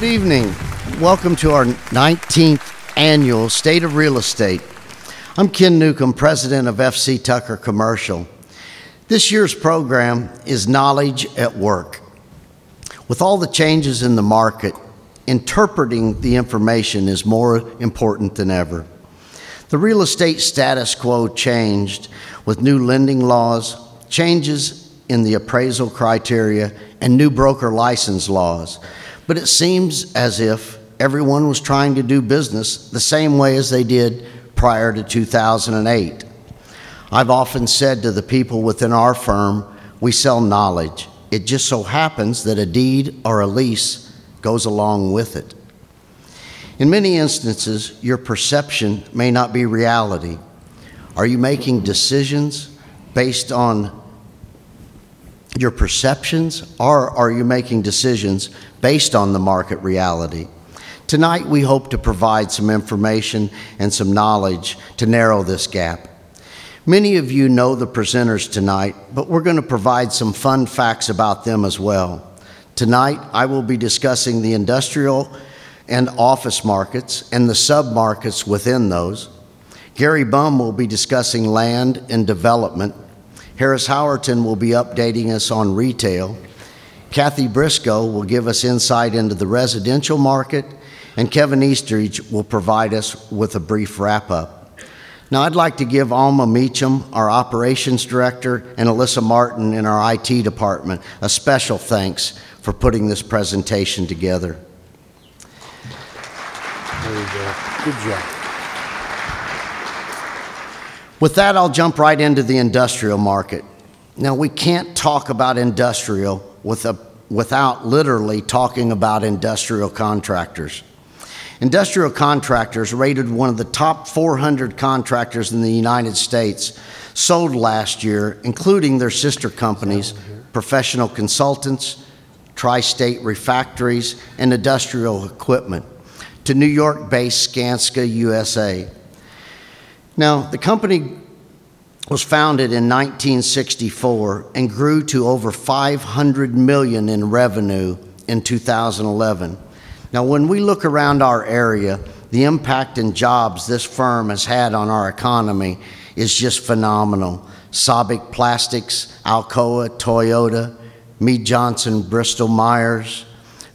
Good evening. Welcome to our 19th annual State of Real Estate. I'm Ken Newcomb, president of FC Tucker Commercial. This year's program is Knowledge at Work. With all the changes in the market, interpreting the information is more important than ever. The real estate status quo changed with new lending laws, changes in the appraisal criteria, and new broker license laws. But it seems as if everyone was trying to do business the same way as they did prior to 2008. I've often said to the people within our firm, we sell knowledge. It just so happens that a deed or a lease goes along with it. In many instances, your perception may not be reality. Are you making decisions based on your perceptions, or are you making decisions based on the market reality? Tonight, we hope to provide some information and some knowledge to narrow this gap. Many of you know the presenters tonight, but we're going to provide some fun facts about them as well. Tonight, I will be discussing the industrial and office markets and the sub-markets within those. Gary Bum will be discussing land and development. Harris Howerton will be updating us on retail. Kathy Briscoe will give us insight into the residential market, and Kevin Eastridge will provide us with a brief wrap-up. Now, I'd like to give Alma Meacham, our operations director, and Alyssa Martin in our IT department a special thanks for putting this presentation together. There you go. Good job. With that, I'll jump right into the industrial market. Now, we can't talk about industrial without literally talking about industrial contractors. Industrial contractors, rated one of the top 400 contractors in the United States, sold last year, including their sister companies, Professional Consultants, Tri-State Refractories, and Industrial Equipment, to New York-based Skanska USA. Now, the company was founded in 1964 and grew to over $500 million in revenue in 2011. Now, when we look around our area, the impact in jobs this firm has had on our economy is just phenomenal. Sabic Plastics, Alcoa, Toyota, Mead Johnson, Bristol Myers,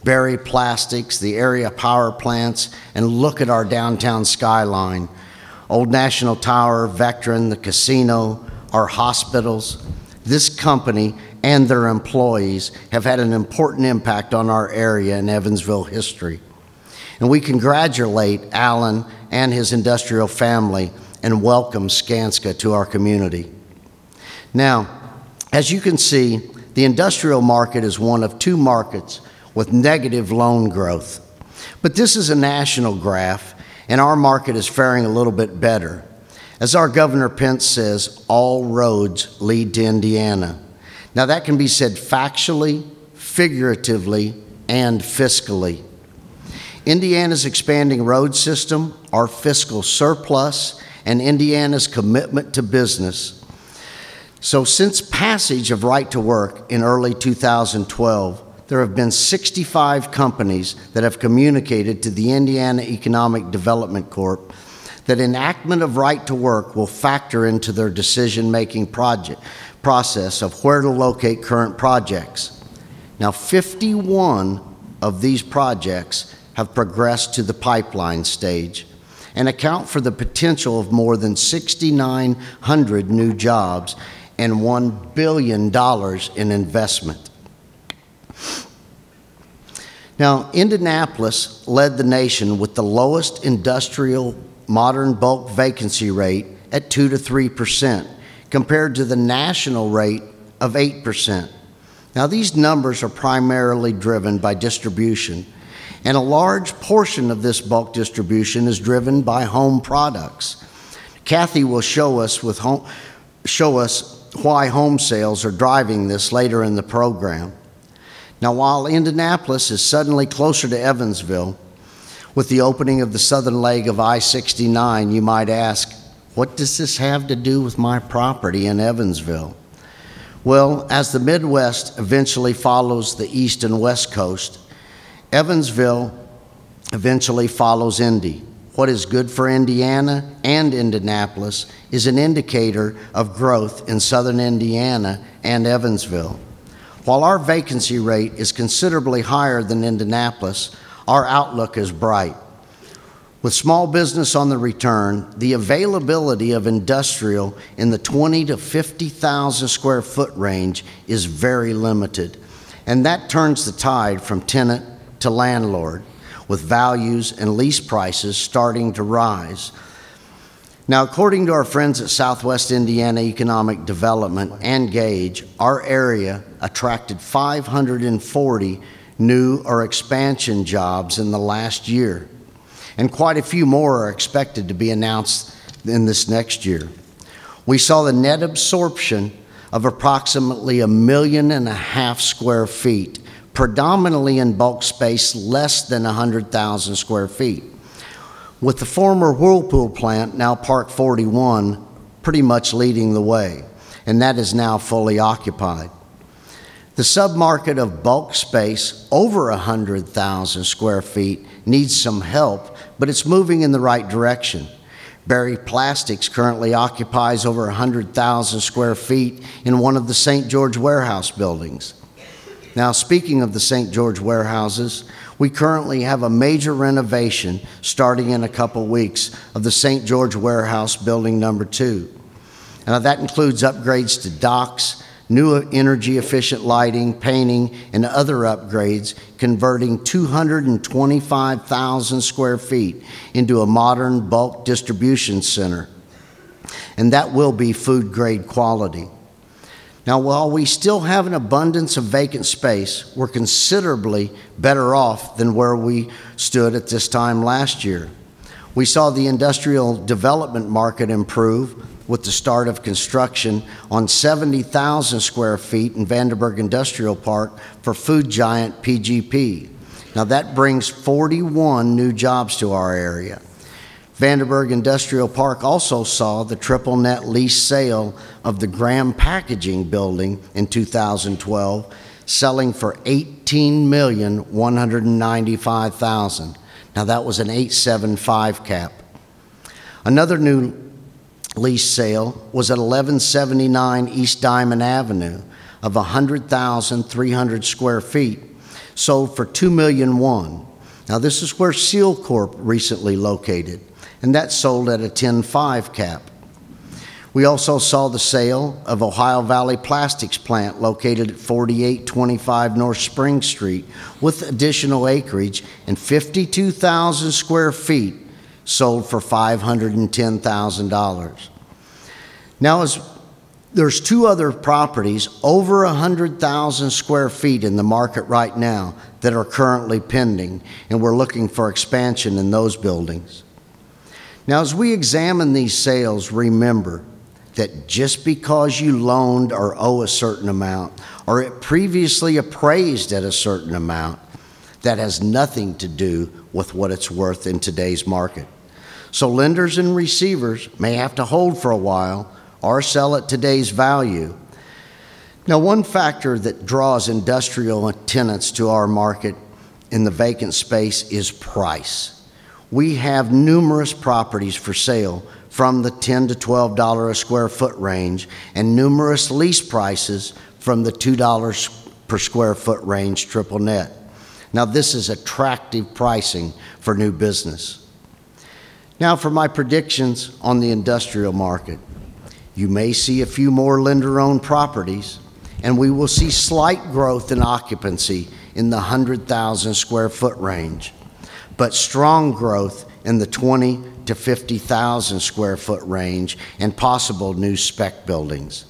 Berry Plastics, the area power plants, and look at our downtown skyline. Old National Tower, Vectron, the casino, our hospitals. This company and their employees have had an important impact on our area and Evansville history. And we congratulate Alan and his industrial family and welcome Skanska to our community. Now, as you can see, the industrial market is one of two markets with negative loan growth. But this is a national graph, and our market is faring a little bit better. As our Governor Pence says, all roads lead to Indiana. Now, that can be said factually, figuratively, and fiscally. Indiana's expanding road system, our fiscal surplus, and Indiana's commitment to business. So since passage of Right to Work in early 2012, there have been 65 companies that have communicated to the Indiana Economic Development Corp that enactment of Right to Work will factor into their decision-making process of where to locate current projects. Now, 51 of these projects have progressed to the pipeline stage and account for the potential of more than 6,900 new jobs and $1 billion in investment. Now, Indianapolis led the nation with the lowest industrial modern bulk vacancy rate at 2 to 3%, compared to the national rate of 8%. Now, these numbers are primarily driven by distribution, and a large portion of this bulk distribution is driven by home products. Kathy will show us why home sales are driving this later in the program. Now, while Indianapolis is suddenly closer to Evansville, with the opening of the southern leg of I-69, you might ask, what does this have to do with my property in Evansville? Well, as the Midwest eventually follows the East and West Coast, Evansville eventually follows Indy. What is good for Indiana and Indianapolis is an indicator of growth in southern Indiana and Evansville. While our vacancy rate is considerably higher than Indianapolis, our outlook is bright. With small business on the return, the availability of industrial in the 20 to 50,000 square foot range is very limited, and that turns the tide from tenant to landlord, with values and lease prices starting to rise. Now, according to our friends at Southwest Indiana Economic Development and Gauge, our area attracted 540 new or expansion jobs in the last year, and quite a few more are expected to be announced in this next year. We saw the net absorption of approximately 1.5 million square feet, predominantly in bulk space less than 100,000 square feet, with the former Whirlpool plant, now Park 41, pretty much leading the way, and that is now fully occupied. The submarket of bulk space over 100,000 square feet needs some help, but it's moving in the right direction. Berry Plastics currently occupies over 100,000 square feet in one of the St. George warehouse buildings. Now, speaking of the St. George warehouses, we currently have a major renovation starting in a couple weeks of the St. George warehouse building number 2. Now, that includes upgrades to docks, new energy-efficient lighting, painting, and other upgrades, converting 225,000 square feet into a modern bulk distribution center. And that will be food-grade quality. Now, while we still have an abundance of vacant space, we're considerably better off than where we stood at this time last year. We saw the industrial development market improve with the start of construction on 70,000 square feet in Vandenberg Industrial Park for food giant PGP. Now, that brings 41 new jobs to our area. Vandenberg Industrial Park also saw the triple net lease sale of the Graham Packaging building in 2012, selling for $18,195,000. Now, that was an 8.75 cap. Another new lease sale was at 1179 East Diamond Avenue of 100,300 square feet, sold for $2,000,001. Now, this is where Seal Corp recently located, and that sold at a 10.5 cap. We also saw the sale of Ohio Valley Plastics plant located at 4825 North Spring Street with additional acreage and 52,000 square feet, sold for $510,000. Now, there's 2 other properties over 100,000 square feet in the market right now that are currently pending, and we're looking for expansion in those buildings. Now, as we examine these sales, remember that just because you loaned or owe a certain amount, or it previously appraised at a certain amount, that has nothing to do with what it's worth in today's market. So lenders and receivers may have to hold for a while or sell at today's value. Now, one factor that draws industrial tenants to our market in the vacant space is price. We have numerous properties for sale from the $10 to $12 a square foot range and numerous lease prices from the $2 per square foot range triple net. Now, this is attractive pricing for new business. Now, for my predictions on the industrial market. You may see a few more lender-owned properties, and we will see slight growth in occupancy in the 100,000 square foot range, but strong growth in the 20 to 50,000 square foot range and possible new spec buildings.